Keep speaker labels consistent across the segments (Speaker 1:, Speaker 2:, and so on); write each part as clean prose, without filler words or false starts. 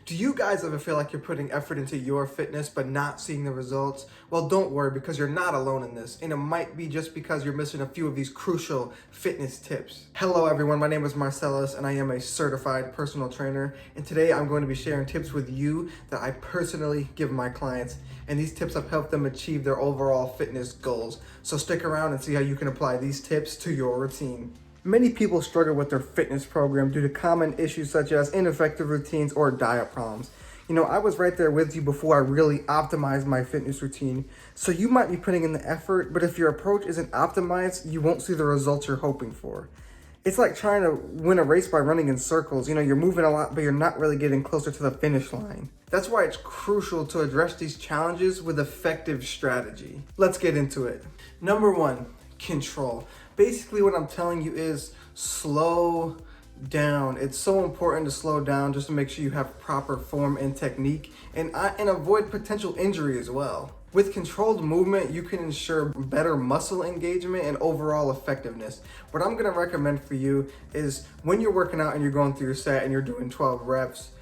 Speaker 1: Do you guys ever feel like you're putting effort into your fitness but not seeing the results? Well, don't worry, because you're not alone in this, and it might be just because you're missing a few of these crucial fitness tips. Hello everyone, my name is Marcellus and I am a certified personal trainer, and today I'm going to be sharing tips with you that I personally give my clients, and these tips have helped them achieve their overall fitness goals. So stick around and see how you can apply these tips to your routine. Many people struggle with their fitness program due to common issues such as ineffective routines or diet problems. You know, I was right there with you before I really optimized my fitness routine. So you might be putting in the effort, but if your approach isn't optimized, you won't see the results you're hoping for. It's like trying to win a race by running in circles. You know, you're moving a lot, but you're not really getting closer to the finish line. That's why it's crucial to address these challenges with effective strategy. Let's get into it. Number one, control. Basically what I'm telling you is slow down. It's so important to slow down just to make sure you have proper form and technique and avoid potential injury as well. With controlled movement, you can ensure better muscle engagement and overall effectiveness. What I'm gonna recommend for you is when you're working out and you're going through your set and you're doing 12 reps,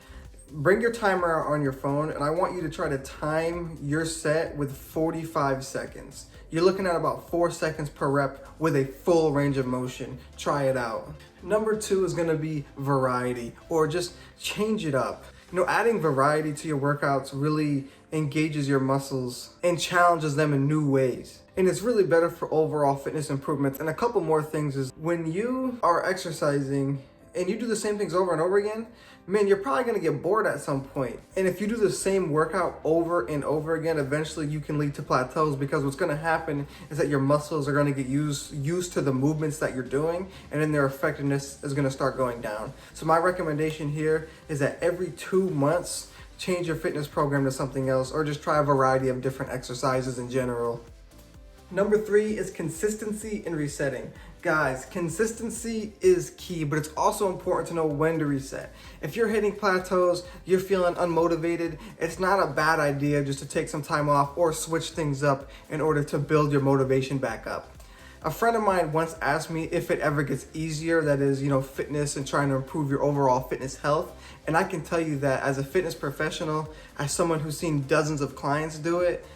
Speaker 1: bring your timer out on your phone, and I want you to try to time your set with 45 seconds. You're looking at about 4 seconds per rep with a full range of motion. Try it out. Number two is gonna be variety, or just change it up. You know, adding variety to your workouts really engages your muscles and challenges them in new ways. And it's really better for overall fitness improvements. And a couple more things is when you are exercising and you do the same things over and over again, man, you're probably gonna get bored at some point. And if you do the same workout over and over again, eventually you can lead to plateaus, because what's gonna happen is that your muscles are gonna get used to the movements that you're doing, and then their effectiveness is gonna start going down. So my recommendation here is that every 2 months, change your fitness program to something else, or just try a variety of different exercises in general. Number three is consistency and resetting. Guys, consistency is key, but it's also important to know when to reset. If you're hitting plateaus, you're feeling unmotivated, it's not a bad idea just to take some time off or switch things up in order to build your motivation back up. A friend of mine once asked me if it ever gets easier, that is, you know, fitness and trying to improve your overall fitness health. And I can tell you that as a fitness professional, as someone who's seen dozens of clients do it,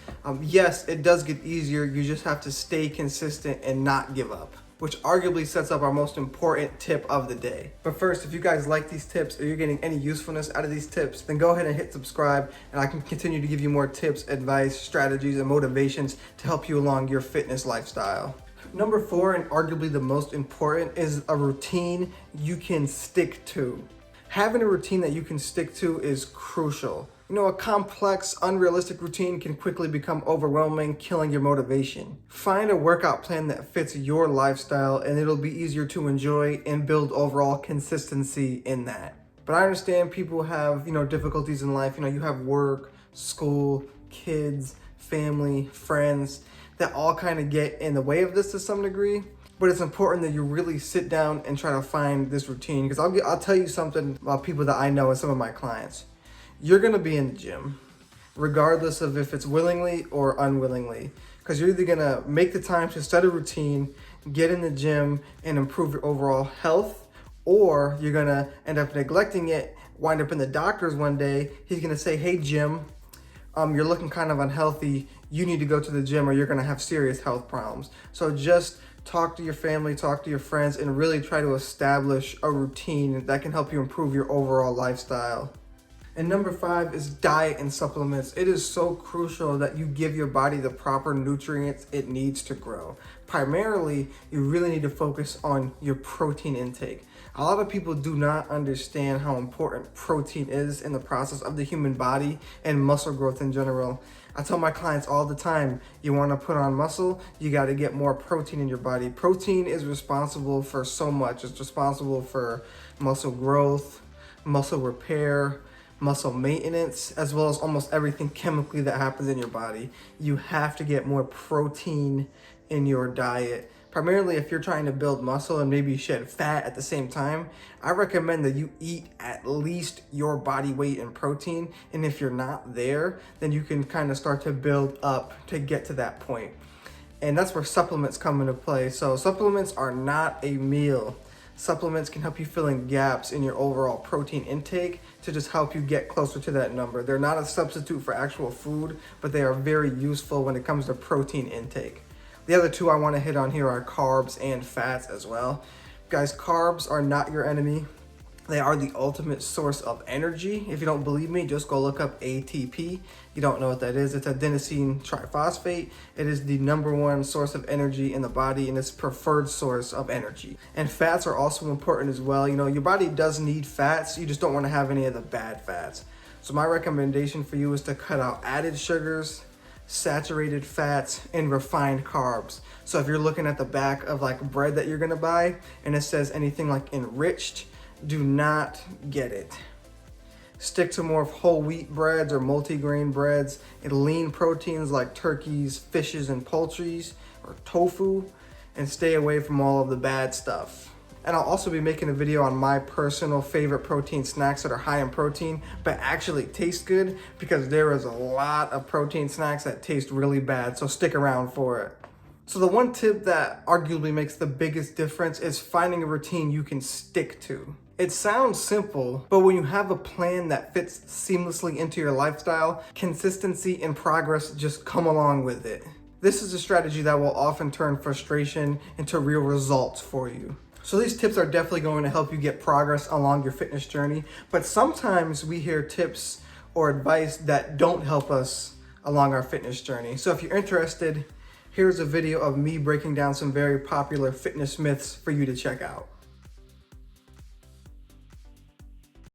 Speaker 1: yes, it does get easier. You just have to stay consistent and not give up, which arguably sets up our most important tip of the day. But first, if you guys like these tips or you're getting any usefulness out of these tips, then go ahead and hit subscribe, and I can continue to give you more tips, advice, strategies, and motivations to help you along your fitness lifestyle. Number four, and arguably the most important, is a routine you can stick to. Having a routine that you can stick to is crucial. You know, a complex, unrealistic routine can quickly become overwhelming, killing your motivation. Find a workout plan that fits your lifestyle, and it'll be easier to enjoy and build overall consistency in that. But I understand people have, you know, difficulties in life. You know, you have work, school, kids, family, friends that all kind of get in the way of this to some degree. But it's important that you really sit down and try to find this routine, because I'll tell you something about people that I know and some of my clients. You're gonna be in the gym, regardless of if it's willingly or unwillingly, because you're either gonna make the time to set a routine, get in the gym, and improve your overall health, or you're gonna end up neglecting it, wind up in the doctor's one day. He's gonna say, hey Jim, you're looking kind of unhealthy. You need to go to the gym or you're gonna have serious health problems. So just talk to your family, talk to your friends, and really try to establish a routine that can help you improve your overall lifestyle. And number five is diet and supplements. It is so crucial that you give your body the proper nutrients it needs to grow. Primarily, you really need to focus on your protein intake. A lot of people do not understand how important protein is in the process of the human body and muscle growth in general. I tell my clients all the time, you want to put on muscle, you got to get more protein in your body. Protein is responsible for so much. It's responsible for muscle growth, muscle repair, muscle maintenance, as well as almost everything chemically that happens in your body. You have to get more protein in your diet. Primarily if you're trying to build muscle and maybe shed fat at the same time, I recommend that you eat at least your body weight in protein. And if you're not there, then you can kind of start to build up to get to that point. And that's where supplements come into play. So supplements are not a meal. Supplements can help you fill in gaps in your overall protein intake to just help you get closer to that number. They're not a substitute for actual food, but they are very useful when it comes to protein intake. The other two I want to hit on here are carbs and fats as well. Guys, carbs are not your enemy. They are the ultimate source of energy. If you don't believe me, just go look up ATP. You don't know what that is. It's adenosine triphosphate. It is the #1 source of energy in the body, and it's preferred source of energy. And fats are also important as well. You know, your body does need fats. You just don't want to have any of the bad fats. So my recommendation for you is to cut out added sugars, saturated fats, and refined carbs. So if you're looking at the back of like bread that you're gonna buy and it says anything like enriched, do not get it. Stick to more of whole wheat breads or multigrain breads and lean proteins like turkeys, fishes, and poultries, or tofu, and stay away from all of the bad stuff. And I'll also be making a video on my personal favorite protein snacks that are high in protein but actually taste good, because there is a lot of protein snacks that taste really bad, so stick around for it. So the one tip that arguably makes the biggest difference is finding a routine you can stick to. It sounds simple, but when you have a plan that fits seamlessly into your lifestyle, consistency and progress just come along with it. This is a strategy that will often turn frustration into real results for you. So these tips are definitely going to help you get progress along your fitness journey, but sometimes we hear tips or advice that don't help us along our fitness journey. So if you're interested, here's a video of me breaking down some very popular fitness myths for you to check out.